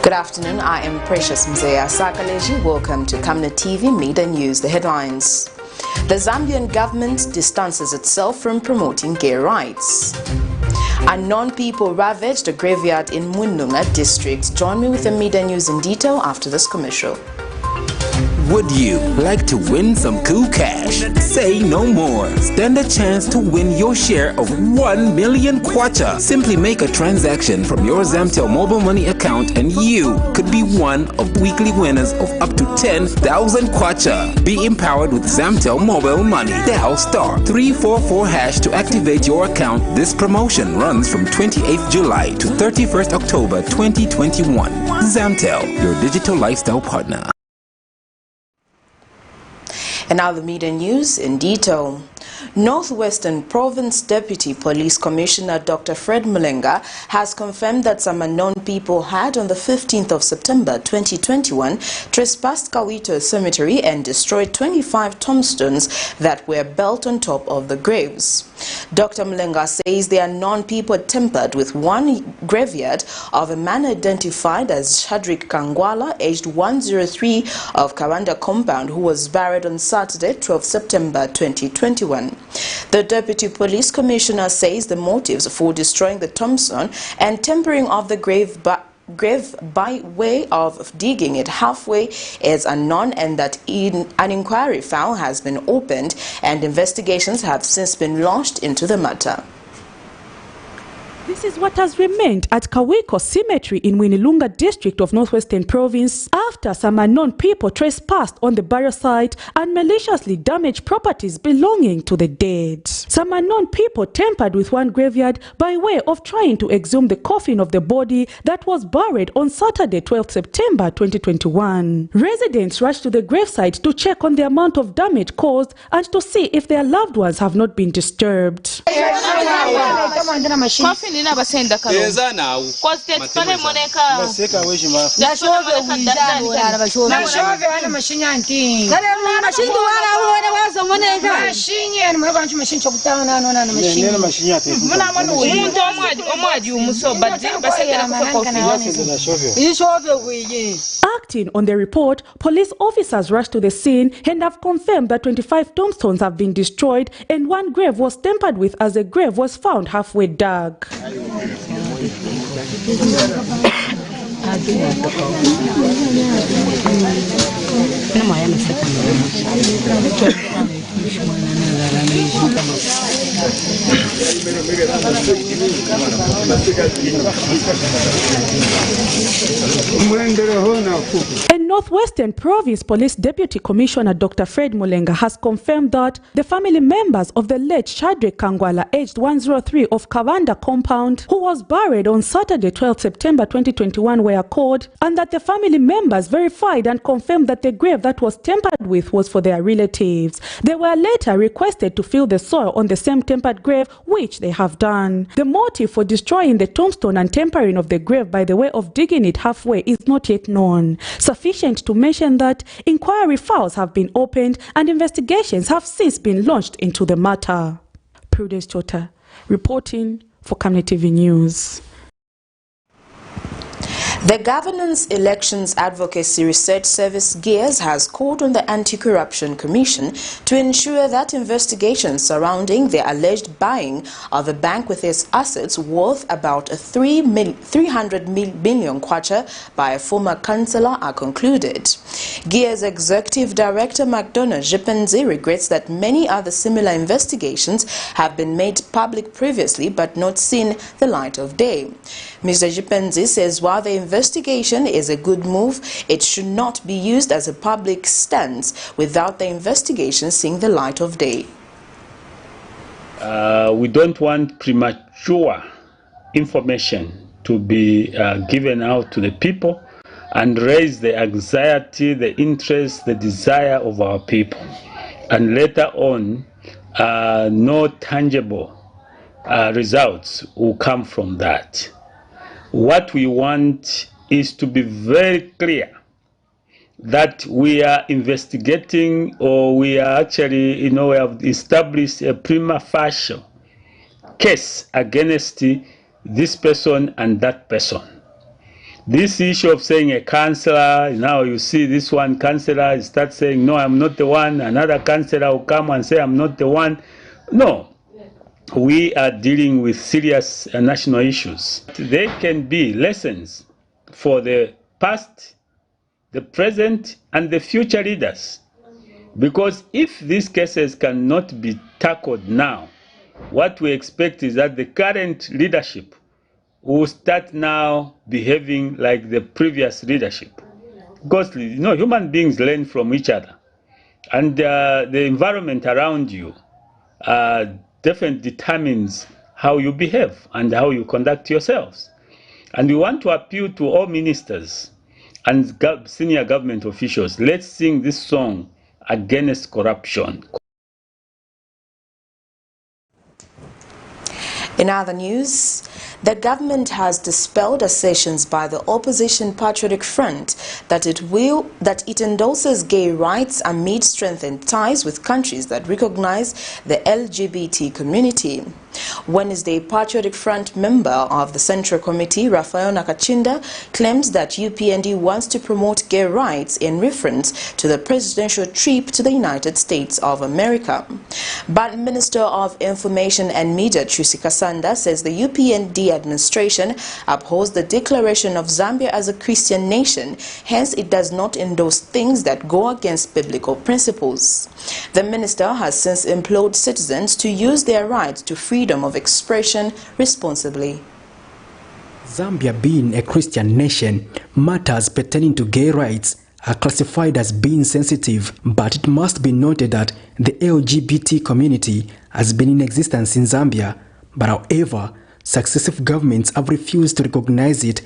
Good afternoon, I am Precious Mzea Sakaleji. Welcome to Camnet TV Midday News. The headlines. The Zambian government distances itself from promoting gay rights. Unknown people ravaged a graveyard in MWINULUNGA district. Join me with the Midday News in detail after this commercial. Would you like to win some cool cash? Say no more. Stand a chance to win your share of 1 million kwacha. Simply make a transaction from your Zamtel mobile money account and you could be one of weekly winners of up to 10,000 kwacha. Be empowered with Zamtel mobile money. Dial *344# to activate your account. This promotion runs from 28th July to 31st October 2021. Zamtel, your digital lifestyle partner. And now the media news in detail. Northwestern Province Deputy Police Commissioner Dr. Fred Mulenga has confirmed that some unknown people had on the 15th of September 2021 trespassed Kawito Cemetery and destroyed 25 tombstones that were built on top of the graves. Dr. Mulenga says the unknown people tampered with one graveyard of a man identified as Shadrick Kangwala, aged 103, of Kawanda compound, who was buried on Saturday, 12 September 2021. The Deputy Police Commissioner says the motives for destroying the tombstone and tampering of the grave by way of digging it halfway is unknown, and that an inquiry file has been opened and investigations have since been launched into the matter. This is what has remained at Kawiko Cemetery in MWINULUNGA district of Northwestern Province after some unknown people trespassed on the burial site and maliciously damaged properties belonging to the dead. Some unknown people tampered with one graveyard by way of trying to exhume the coffin of the body that was buried on Saturday, 12 September 2021. Residents rushed to the gravesite to check on the amount of damage caused and to see if their loved ones have not been disturbed. Acting on the report, police officers rushed to the scene and have confirmed that 25 tombstones have been destroyed and one grave was tampered with as a grave was found halfway dug. And Northwestern Province Police Deputy Commissioner Dr. Fred Mulenga has confirmed that the family members of the late Shadrick Kangwala, aged 103, of Kawanda compound, who was buried on Saturday, 12 September 2021, were called, and that the family members verified and confirmed that the grave that was tampered with was for their relatives. They were later requested to fill the soil on the same tampered grave, which they have done. The motive for destroying the tombstone and tampering of the grave by the way of digging it halfway is not yet known. Sufficient to mention that inquiry files have been opened and investigations have since been launched into the matter. Prudence Chota, reporting for Camnet TV News. The Governance Elections Advocacy Research Service GEARS has called on the Anti-Corruption Commission to ensure that investigations surrounding the alleged buying of a bank with its assets worth about 300 million kwacha by a former councillor are concluded. GEARS Executive Director McDonough Jipenzi regrets that many other similar investigations have been made public previously but not seen the light of day. Mr. Jipenzi says while the investigation is a good move, it should not be used as a public stance without the investigation seeing the light of day. We don't want premature information to be given out to the people and raise the anxiety, the interest, the desire of our people. And later on, no tangible results will come from that. What we want is to be very clear that we are investigating, or we are actually, we have established a prima facie case against this person and that person. This issue of saying a councillor, now you see this one councillor start saying, no, I'm not the one. Another councillor will come and say, I'm not the one. No, we are dealing with serious national issues. They can be lessons for the past, the present, and the future leaders. Because if these cases cannot be tackled now, what we expect is that the current leadership will start now behaving like the previous leadership. Because human beings learn from each other. And the environment around you definitely determines how you behave and how you conduct yourselves. And we want to appeal to all ministers and senior government officials. Let's sing this song against corruption. In other news, the government has dispelled assertions by the opposition Patriotic Front that it endorses gay rights amid strengthened ties with countries that recognize the LGBT community. Wednesday, Patriotic Front member of the Central Committee, Raphael Nakachinda, claims that UPND wants to promote gay rights in reference to the presidential trip to the United States of America. But Minister of Information and Media, Chusi Kasanda, says the UPND administration upholds the declaration of Zambia as a Christian nation, hence it does not endorse things that go against biblical principles. The minister has since implored citizens to use their rights to freedom of expression responsibly. Zambia being a Christian nation, matters pertaining to gay rights are classified as being sensitive, but it must be noted that the LGBT community has been in existence in Zambia, but however, successive governments have refused to recognize it,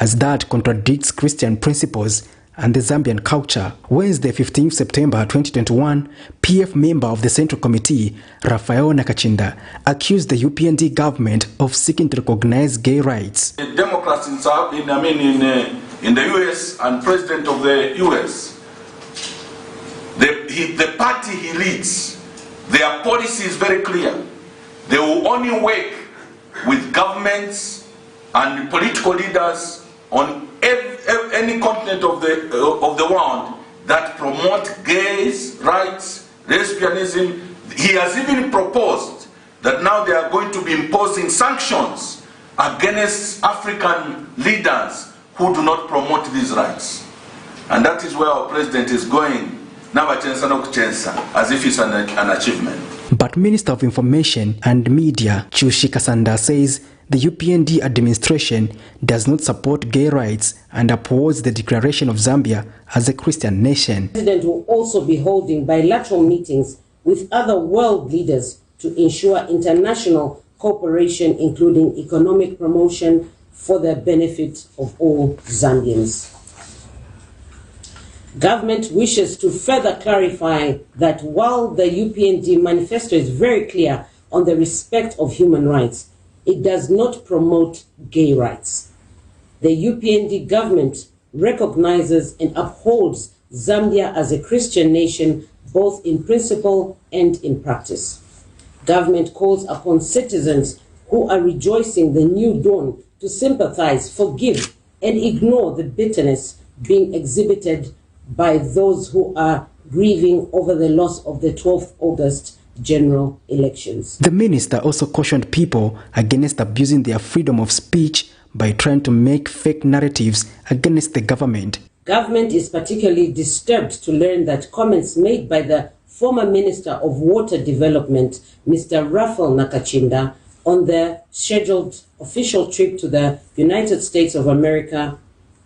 as that contradicts Christian principles and the Zambian culture. Wednesday, 15 September 2021, PF member of the Central Committee, Raphael Nakachinda, accused the UPND government of seeking to recognize gay rights. The Democrats in the US and President of the US, the party he leads, their policy is very clear. They will only work with governments and political leaders on any continent of the world that promote gays' rights, lesbianism. He has even proposed that now they are going to be imposing sanctions against African leaders who do not promote these rights. And that is where our president is going, as if it's an achievement. But Minister of Information and Media, Chusi Kasanda, says the UPND administration does not support gay rights and upholds the declaration of Zambia as a Christian nation. The President will also be holding bilateral meetings with other world leaders to ensure international cooperation, including economic promotion for the benefit of all Zambians. Government wishes to further clarify that while the UPND manifesto is very clear on the respect of human rights, it does not promote gay rights. The UPND government recognizes and upholds Zambia as a Christian nation, both in principle and in practice. Government calls upon citizens who are rejoicing the new dawn to sympathize, forgive, and ignore the bitterness being exhibited by those who are grieving over the loss of the 12th August general elections. The minister also cautioned people against abusing their freedom of speech by trying to make fake narratives against the government. Government is particularly disturbed to learn that comments made by the former Minister of Water Development, Mr. Raphael Nakachinda, on the scheduled official trip to the United States of America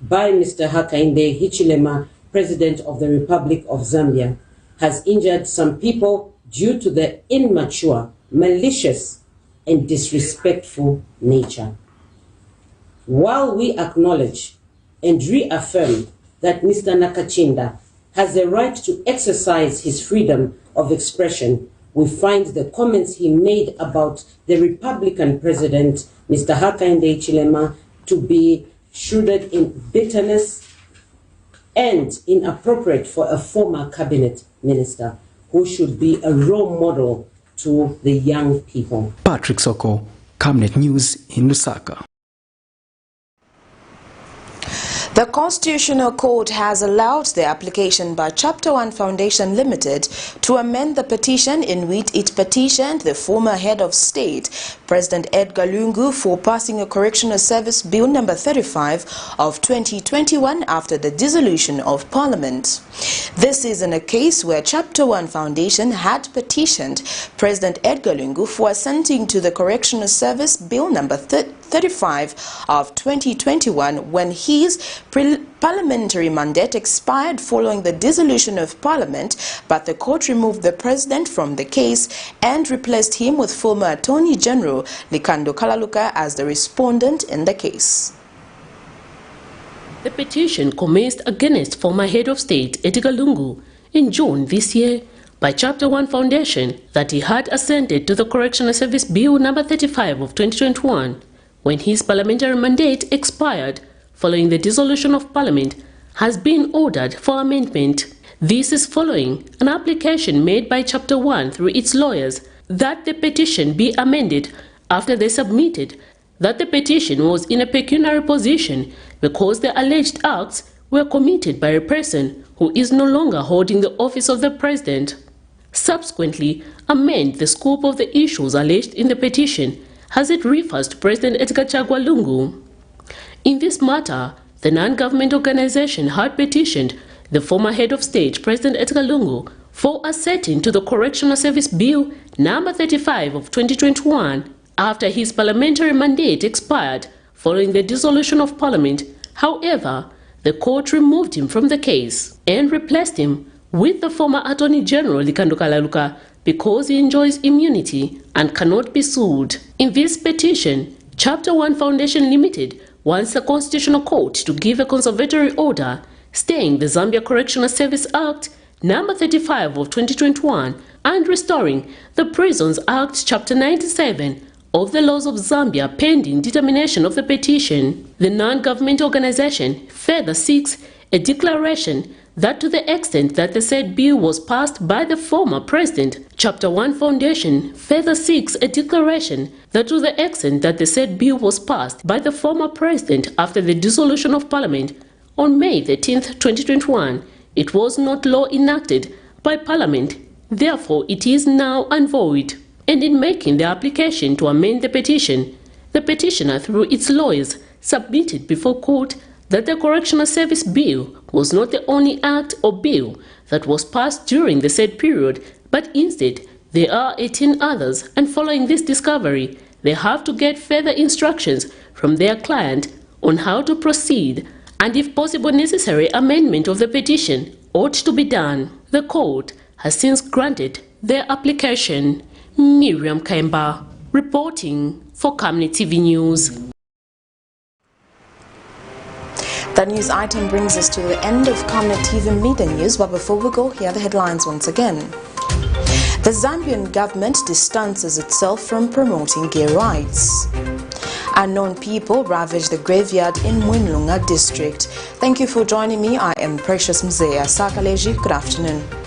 by Mr. Hakainde Hichilema, President of the Republic of Zambia, has injured some people due to the immature, malicious, and disrespectful nature. While we acknowledge and reaffirm that Mr. Nakachinda has the right to exercise his freedom of expression, we find the comments he made about the Republican President, Mr. Hakainde Hichilema, to be shrouded in bitterness and inappropriate for a former cabinet minister who should be a role model to the young people. Patrick Soko, Camnet News in Lusaka. The Constitutional Court has allowed the application by Chapter 1 Foundation Limited to amend the petition in which it petitioned the former head of state, President Edgar Lungu, for passing a Correctional Service Bill number 35 of 2021 after the dissolution of Parliament. This is in a case where Chapter 1 Foundation had petitioned President Edgar Lungu for assenting to the Correctional Service Bill number 35 of 2021 when his parliamentary mandate expired following the dissolution of Parliament, but the court removed the president from the case and replaced him with former Attorney General Likando Kalaluka as the respondent in the case. The petition commenced against former head of state Edgar Lungu in June this year by Chapter 1 Foundation that he had assented to the Correctional Service Bill number 35 of 2021 when his parliamentary mandate expired following the dissolution of Parliament has been ordered for amendment. This is following an application made by Chapter 1 through its lawyers that the petition be amended after they submitted that the petition was in a pecuniary position because the alleged acts were committed by a person who is no longer holding the office of the president. Subsequently, amend the scope of the issues alleged in the petition as it refers to President Edgar Chagwa Lungu. In this matter, the non-government organization had petitioned the former head of state, President Edgar Lungu, for assenting to the Correctional Service Bill number 35 of 2021 after his parliamentary mandate expired following the dissolution of Parliament. However, the court removed him from the case and replaced him with the former Attorney General Likando Kalaluka because he enjoys immunity and cannot be sued. In this petition, Chapter 1 Foundation Limited wants the Constitutional Court to give a conservatory order staying the Zambia Correctional Service Act number 35 of 2021 and restoring the Prisons Act Chapter 97 of the laws of Zambia pending determination of the petition. The non-government organization further seeks a declaration that to the extent that the said bill was passed by the former president, Chapter 1 Foundation further seeks a declaration that to the extent that the said bill was passed by the former president after the dissolution of Parliament on May 13, 2021, it was not law enacted by Parliament, therefore it is now and void. And in making the application to amend the petition, the petitioner through its lawyers submitted before court that the Correctional Service Bill was not the only act or bill that was passed during the said period, but instead there are 18 others, and following this discovery, they have to get further instructions from their client on how to proceed, and if possible necessary amendment of the petition ought to be done. The court has since granted their application. Miriam Kemba, reporting for Camnet TV News. That news item brings us to the end of Camnet TV Midday News, but before we go, here are the headlines once again. The Zambian government distances itself from promoting gay rights. Unknown people ravage the graveyard in MWINULUNGA district. Thank you for joining me. I am Precious Mzea Sakaleji. Good afternoon.